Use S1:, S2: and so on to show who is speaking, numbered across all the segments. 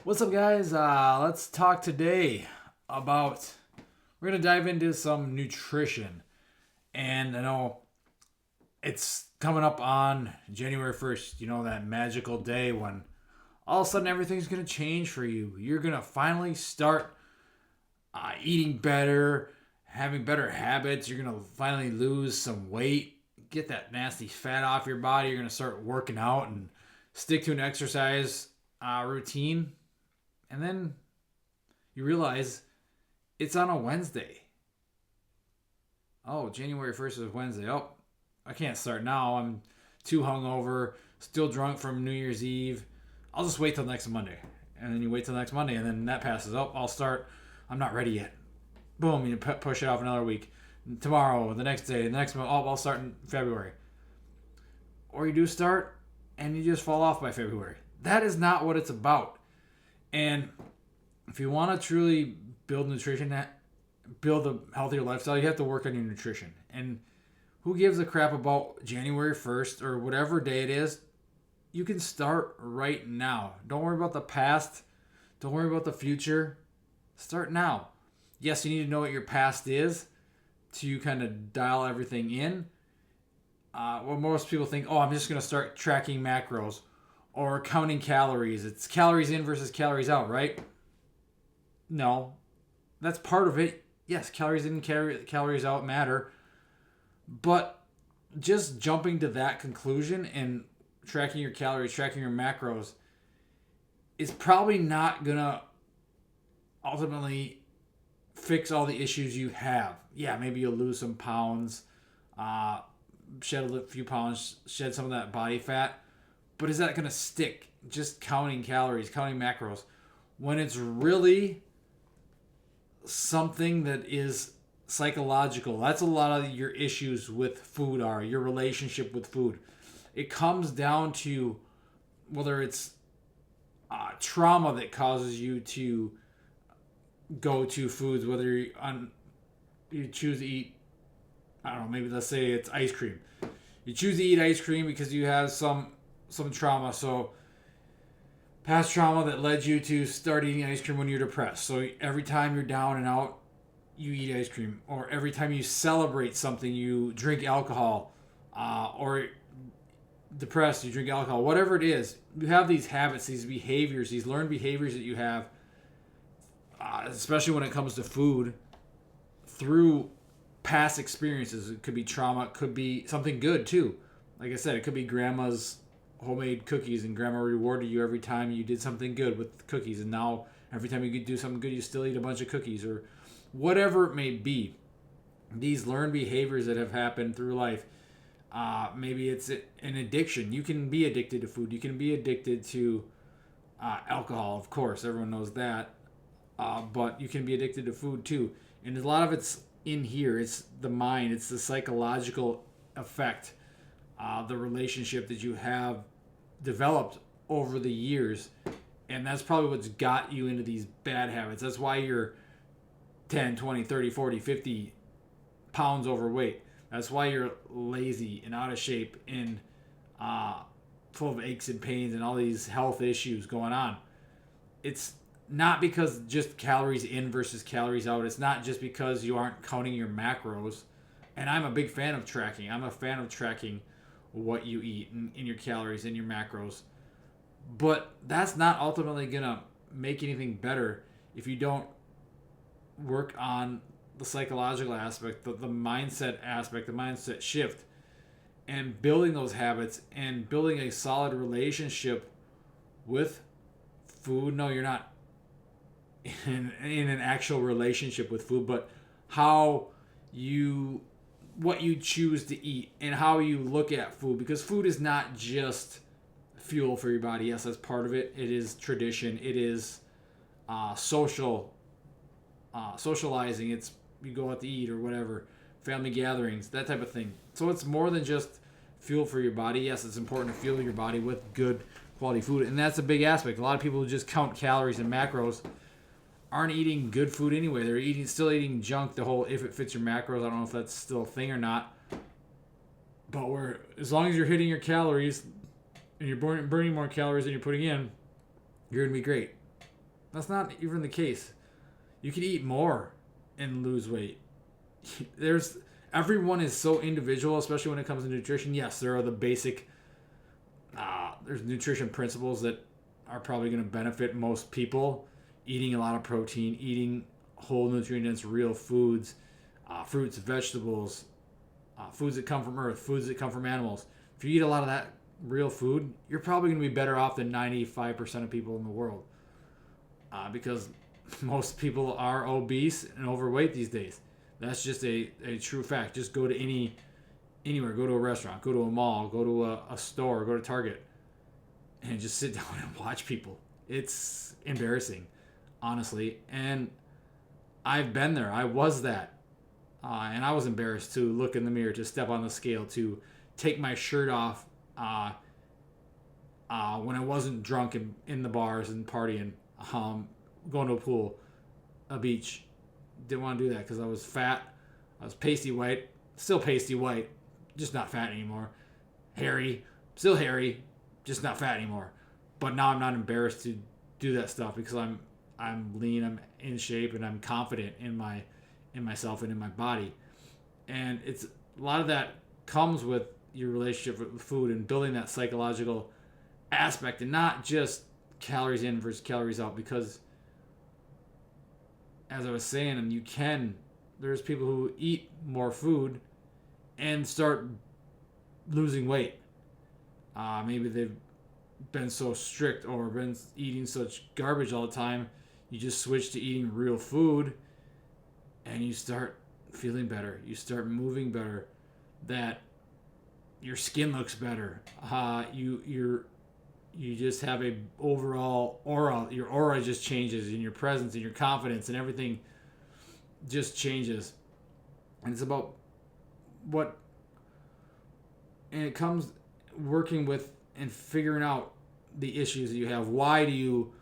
S1: What's up, guys? Let's talk today about. We're gonna dive into some nutrition, and I know it's coming up on January 1st. You know, that magical day when all of a sudden everything's gonna change for you. You're gonna finally start eating better, having better habits. You're gonna finally lose some weight, get that nasty fat off your body. You're gonna start working out and stick to an exercise routine, and then you realize it's on a Wednesday. Oh, January 1st is Wednesday. Oh, I can't start now. I'm too hungover, still drunk from New Year's Eve. I'll just wait till next Monday. And then you wait till next Monday, and then that passes. Oh, I'll start. I'm not ready yet. Boom, you push it off another week. Tomorrow, the next day, the next month. Oh, I'll start in February. Or you do start, and you just fall off by February. That is not what it's about. And if you want to truly build nutrition, build a healthier lifestyle, you have to work on your nutrition. And who gives a crap about January 1st or whatever day it is? You can start right now. Don't worry about the past. Don't worry about the future. Start now. Yes, you need to know what your past is to kind of dial everything in. Well, most people think, oh, I'm just going to start tracking macros or counting calories. It's calories in versus calories out, right? No, that's part of it. Yes, calories in, calories out matter, but just jumping to that conclusion and tracking your calories, tracking your macros is probably not gonna ultimately fix all the issues you have. Yeah, maybe you'll lose some pounds, shed a few pounds, shed some of that body fat, but is that gonna stick? Just counting calories, counting macros, when it's really something that is psychological. That's a lot of your issues with food are your relationship with food. It comes down to whether it's trauma that causes you to go to foods, whether you choose to eat, I don't know, maybe let's say it's ice cream. You choose to eat ice cream because you have some trauma. So past trauma that led you to start eating ice cream when you're depressed. So every time you're down and out, you eat ice cream. Or every time you celebrate something, you drink alcohol. Or depressed, you drink alcohol. Whatever it is, you have these habits, these behaviors, these learned behaviors that you have, especially when it comes to food, through past experiences. It could be trauma, it could be something good too. Like I said, it could be grandma's homemade cookies and grandma rewarded you every time you did something good with cookies, and now every time you do something good you still eat a bunch of cookies, or whatever it may be. These learned behaviors that have happened through life, maybe it's an addiction. You can be addicted to food, you can be addicted to alcohol, of course, everyone knows that, but you can be addicted to food too, and a lot of it's in here. It's the mind, it's the psychological effect, the relationship that you have developed over the years. And that's probably what's got you into these bad habits. That's why you're 10, 20, 30, 40, 50 pounds overweight. That's why you're lazy and out of shape and full of aches and pains and all these health issues going on. It's not because just calories in versus calories out. It's not just because you aren't counting your macros. And I'm a big fan of tracking. I'm a fan of tracking what you eat and in your calories and your macros. But that's not ultimately going to make anything better if you don't work on the psychological aspect, the mindset aspect, the mindset shift, and building those habits and building a solid relationship with food. No, you're not in an actual relationship with food, but how you what you choose to eat and how you look at food, because food is not just fuel for your body. Yes, that's part of it. It is tradition. It is socializing. It's you go out to eat or whatever, family gatherings, that type of thing. So it's more than just fuel for your body. Yes, it's important to fuel your body with good quality food, and that's a big aspect. A lot of people who just count calories and macros aren't eating good food anyway. They're still eating junk. The whole if it fits your macros, I don't know if that's still a thing or not. But as long as you're hitting your calories and you're burning more calories than you're putting in, you're gonna be great. That's not even the case. You can eat more and lose weight. There's Everyone is so individual, especially when it comes to nutrition. Yes, there are the basic there's nutrition principles that are probably going to benefit most people. Eating a lot of protein, eating whole nutrient dense real foods, fruits, vegetables, foods that come from earth, foods that come from animals. If you eat a lot of that real food, you're probably going to be better off than 95% of people in the world, because most people are obese and overweight these days. That's just a true fact. Just go to anywhere, go to a restaurant, go to a mall, go to a store, go to Target, and just sit down and watch people. It's embarrassing, honestly. And I've been there. I was that. And I was embarrassed to look in the mirror, to step on the scale, to take my shirt off when I wasn't drunk in the bars and partying, going to a pool, a beach. Didn't want to do that because I was fat. I was pasty white. Still pasty white. Just not fat anymore. Hairy. Still hairy. Just not fat anymore. But now I'm not embarrassed to do that stuff because I'm lean, I'm in shape, and I'm confident in myself and in my body. And it's a lot of that comes with your relationship with food and building that psychological aspect, and not just calories in versus calories out. Because as I was saying, and there's people who eat more food and start losing weight. Maybe they've been so strict or been eating such garbage all the time. You just switch to eating real food and you start feeling better. You start moving better. That your skin looks better. You just have a overall aura. Your aura just changes, and your presence and your confidence and everything just changes. And it's about and it comes working with and figuring out the issues that you have. Why do you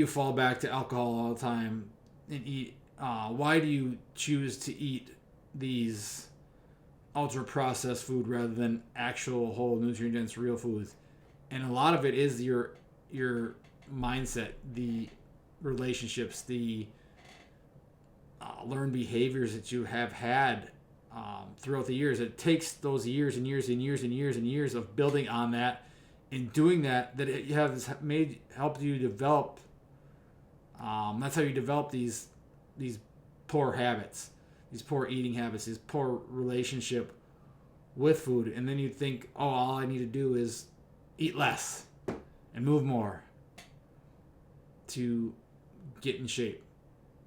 S1: fall back to alcohol all the time and eat? Why do you choose to eat these ultra processed food rather than actual whole nutrient dense real foods? And a lot of it is your mindset, the relationships, the learned behaviors that you have had throughout the years. It takes those years and years and years and years and years of building on that and doing that it has helped you develop. That's how you develop these poor habits, these poor eating habits, this poor relationship with food. And then you think, oh, all I need to do is eat less and move more to get in shape.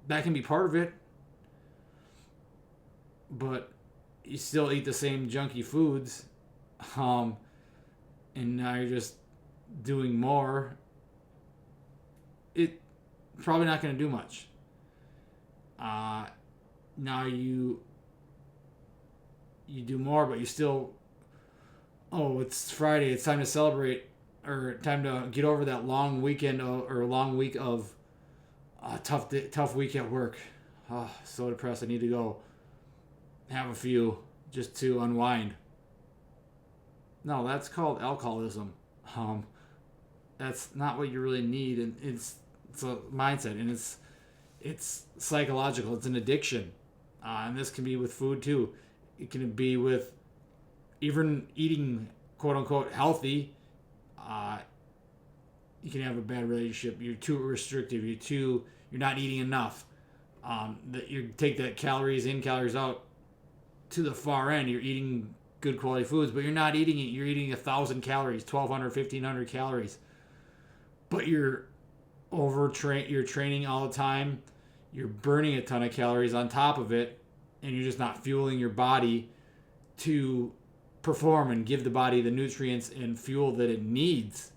S1: That can be part of it, but you still eat the same junky foods, and now you're just doing more. It probably not going to do much. Now you do more, but you still, oh, it's Friday, it's time to celebrate, or time to get over that long weekend or long week of tough week at work. Oh, so depressed. I need to go have a few just to unwind. No, that's called alcoholism. That's not what you really need, and it's a mindset, and it's psychological. It's an addiction, and this can be with food too. It can be with even eating quote unquote healthy. You can have a bad relationship. You're too restrictive. You're not eating enough. That you take that calories in, calories out to the far end. You're eating good quality foods, but you're not eating it. You're eating 1,000 calories, 1,200, 1,500 calories. But you're you're training all the time. You're burning a ton of calories on top of it, and you're just not fueling your body to perform and give the body the nutrients and fuel that it needs,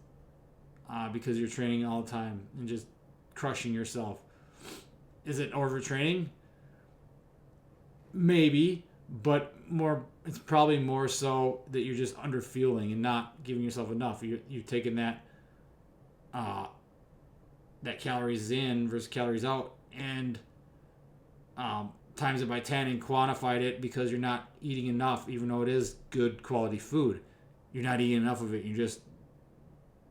S1: because you're training all the time and just crushing yourself. Is it overtraining? Maybe, but it's probably more so that you're just underfueling and not giving yourself enough. You're taking that calories in versus calories out, and times it by 10 and quantified it, because you're not eating enough, even though it is good quality food. You're not eating enough of it. You're just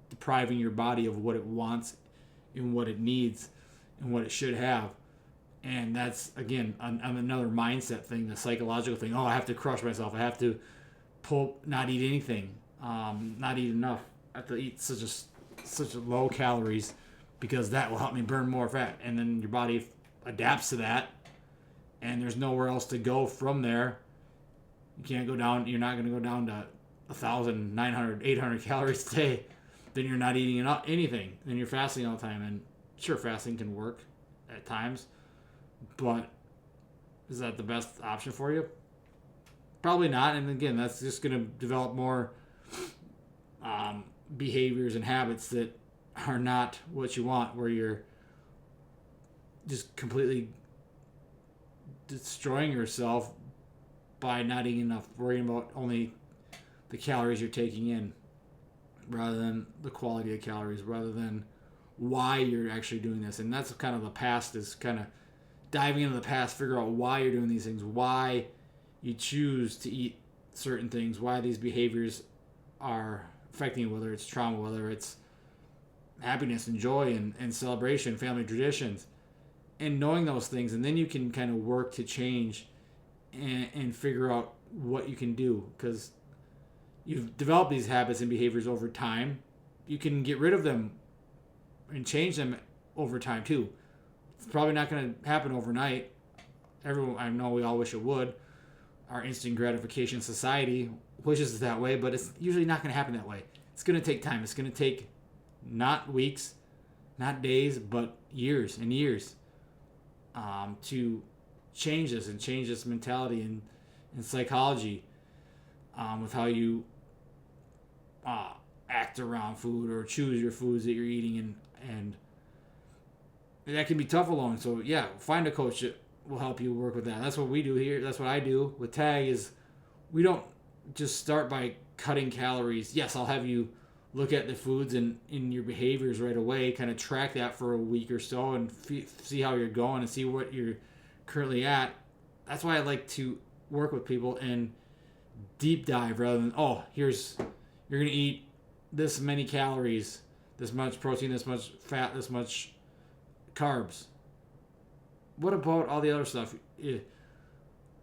S1: depriving your body of what it wants in what it needs and what it should have. And that's, again, another mindset thing, the psychological thing. Oh, I have to crush myself. I have to not eat anything, not eat enough. I have to eat such a low calories because that will help me burn more fat. And then your body adapts to that, and there's nowhere else to go from there. You can't go down. You're not going to go down to 1,000, 900, 800 calories a day. Then you're not eating anything. Then you're fasting all the time. And sure, fasting can work at times, but is that the best option for you? Probably not. And again, that's just going to develop more behaviors and habits that are not what you want, where you're just completely destroying yourself by not eating enough, worrying about only the calories you're taking in rather than the quality of calories, rather than why you're actually doing this. And that's kind of the past, is kind of diving into the past, figure out why you're doing these things, why you choose to eat certain things, why these behaviors are affecting you, whether it's trauma, whether it's happiness and joy and celebration, family traditions, and knowing those things. And then you can kind of work to change and figure out what you can do, because you've developed these habits and behaviors over time. You can get rid of them and change them over time too. It's probably not going to happen overnight. Everyone, I know we all wish it would. Our instant gratification society wishes it that way, but it's usually not going to happen that way. It's going to take time. It's going to take not weeks, not days, but years and years to change this and change this mentality and psychology with how you act around food or choose your foods that you're eating, and that can be tough alone. So yeah, find a coach that will help you work with that. That's what we do here. That's what I do with TAG. Is we don't just start by cutting calories. Yes, I'll have you look at the foods and in your behaviors right away, kind of track that for a week or so and see how you're going and see what you're currently at. That's why I like to work with people and deep dive rather than, you're going to eat this many calories, this much protein, this much fat, this much carbs. What about all the other stuff? If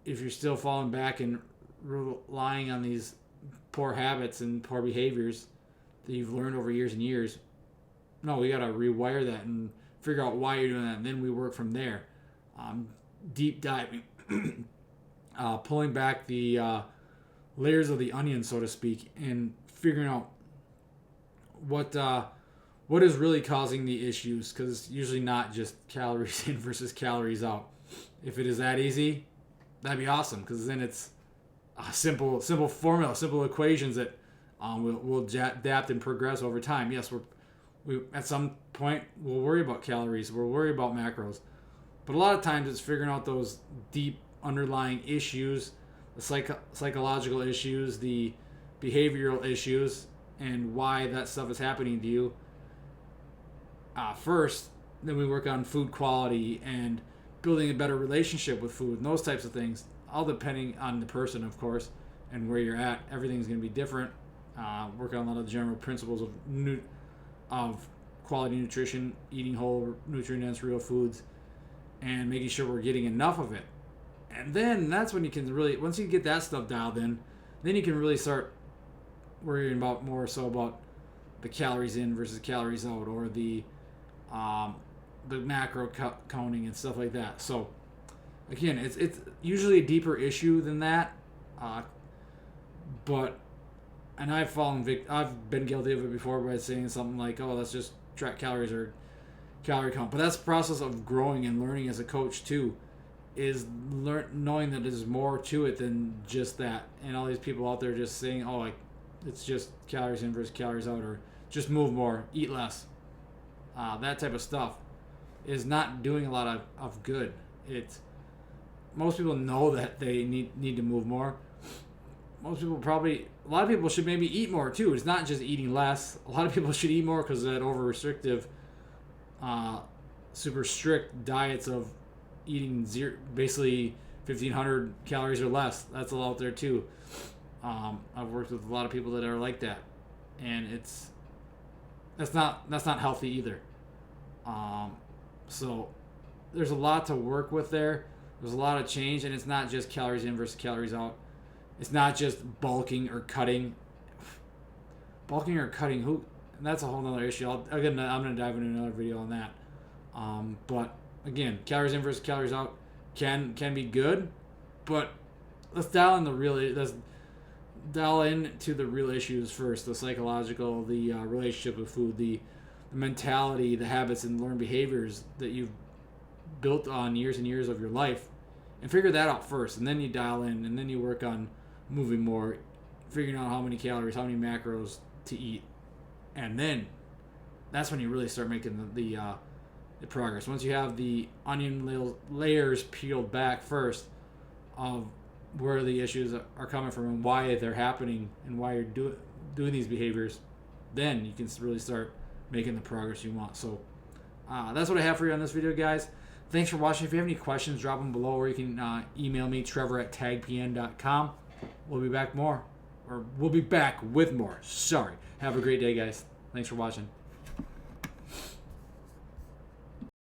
S1: you're still falling back and relying on these poor habits and poor behaviors that you've learned over years and years, no, we got to rewire that and figure out why you're doing that, and then we work from there. Deep diving, pulling back the layers of the onion, so to speak, and figuring out what is really causing the issues, because it's usually not just calories in versus calories out. If it is that easy, that'd be awesome, because then it's a simple formula, simple equations that we'll adapt and progress over time. Yes, we at some point we'll worry about calories, we'll worry about macros, but a lot of times it's figuring out those deep underlying issues, the psychological issues, the behavioral issues, and why that stuff is happening to you first. Then we work on food quality and building a better relationship with food and those types of things, all depending on the person, of course, and where you're at. Everything's going to be different. Work on a lot of general principles of quality nutrition, eating whole, nutrient-dense, real foods, and making sure we're getting enough of it. And then that's when you can really, once you get that stuff dialed in, then you can really start worrying more so about the calories in versus calories out, or the macro counting and stuff like that. So again, it's usually a deeper issue than that, but I've been guilty of it before by saying something like, let's just track calories or calorie count. But that's the process of growing and learning as a coach too, is knowing that there's more to it than just that. And all these people out there just saying, it's just calories in versus calories out, or just move more, eat less. That type of stuff is not doing a lot of good. Most people know that they need to move more. A lot of people should maybe eat more too. It's not just eating less. A lot of people should eat more because of that over-restrictive, super strict diets of eating basically 1,500 calories or less. That's a lot out there too. I've worked with a lot of people that are like that, and that's not healthy either. So there's a lot to work with there. There's a lot of change, and it's not just calories in versus calories out. It's not just bulking or cutting. Bulking or cutting, and that's a whole other issue. I'm going to dive into another video on that. But again, calories in versus calories out can be good, but let's dial into the real issues first: the psychological, the relationship with food, the mentality, the habits, and learned behaviors that you've built on years and years of your life, and figure that out first, and then you dial in, and then you work on moving more, figuring out how many calories, how many macros to eat, and then that's when you really start making the progress. Once you have the onion layers peeled back first of where the issues are coming from and why they're happening and why you're doing these behaviors, then you can really start making the progress you want. So that's what I have for you on this video, guys. Thanks for watching. If you have any questions, drop them below, or you can email me, trevor@tagpn.com. We'll be back with more. Sorry. Have a great day, guys. Thanks for watching.